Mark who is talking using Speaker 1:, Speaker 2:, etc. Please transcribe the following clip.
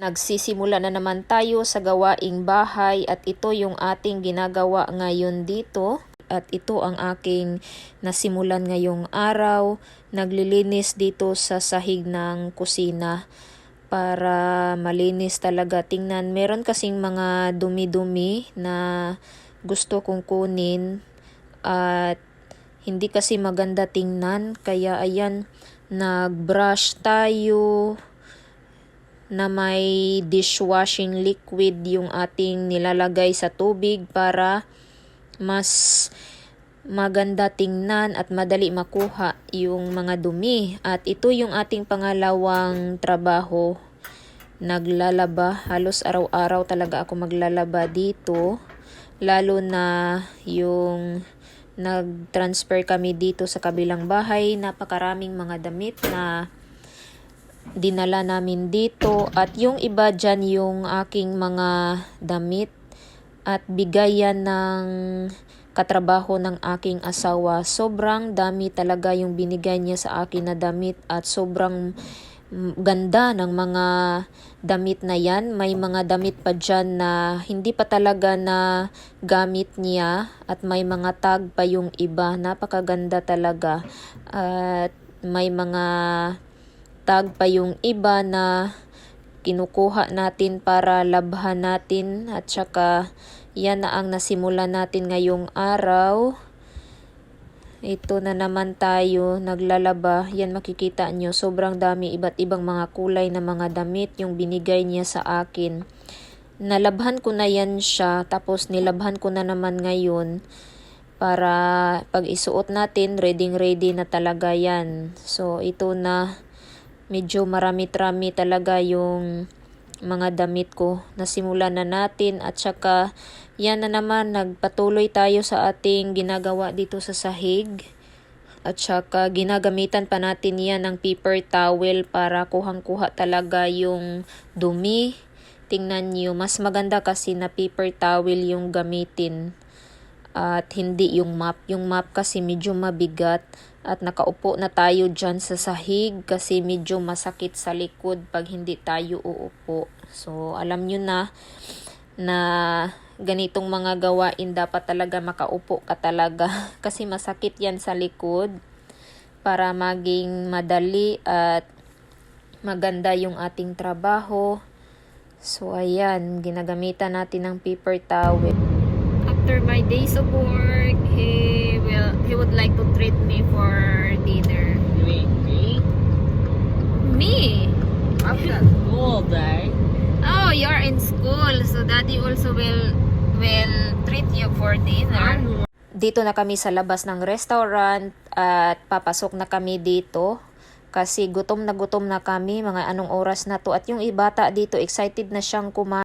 Speaker 1: Nagsisimula na naman tayo sa gawaing bahay at ito yung ating ginagawa ngayon dito. At ito ang aking nasimulan ngayong araw. Naglilinis dito sa sahig ng kusina para malinis talaga. Tingnan, meron kasing mga dumi-dumi na gusto kong kunin at hindi kasi maganda tingnan. Kaya ayan, nag-brush tayo na may dishwashing liquid yung ating nilalagay sa tubig para mas maganda tingnan at madali makuha yung mga dumi. At ito yung ating pangalawang trabaho, naglalaba. Halos araw-araw talaga ako maglalaba dito, lalo na yung nag-transfer kami dito sa kabilang bahay. Napakaraming mga damit na dinala namin dito at yung iba dyan yung aking mga damit at bigayan ng katrabaho ng aking asawa. Sobrang dami talaga yung binigay niya sa akin na damit at sobrang ganda ng mga damit na yan. May mga damit pa dyan na hindi pa talaga na gamit niya at may mga tag pa yung iba. Napakaganda talaga at may mga tag pa yung iba na kinukuha natin para labhan natin. At saka yan na ang nasimula natin ngayong araw. Ito na naman tayo naglalaba. Yan, makikita nyo, sobrang dami, iba't ibang mga kulay na mga damit yung binigay niya sa akin. Nalabhan ko na yan siya, tapos nilabhan ko na naman ngayon para pag isuot natin, ready na talaga yan. So ito na, medyo marami-rami talaga yung mga damit ko. Nasimulan na natin at saka yan na naman, nagpatuloy tayo sa ating ginagawa dito sa sahig. At saka ginagamitan pa natin yan ng paper towel para kuhang-kuha talaga yung dumi. Tingnan nyo, mas maganda kasi na paper towel yung gamitin at hindi yung mop. Yung mop kasi medyo mabigat at nakaupo na tayo dyan sa sahig kasi medyo masakit sa likod pag hindi tayo uupo. So alam nyo na ganitong mga gawain dapat talaga makaupo ka talaga kasi masakit yan sa likod para maging madali at maganda yung ating trabaho. So ayan, ginagamitan natin ng paper towel. After my days of work, he would like to treat me for dinner. Me?
Speaker 2: After school day.
Speaker 1: Oh, you're in school, so daddy also will treat you for dinner. Dito na kami sa labas ng restaurant at papasok na kami dito kasi gutom na kami, mga anong oras na to. At yung ibata dito, excited na siyang kumain.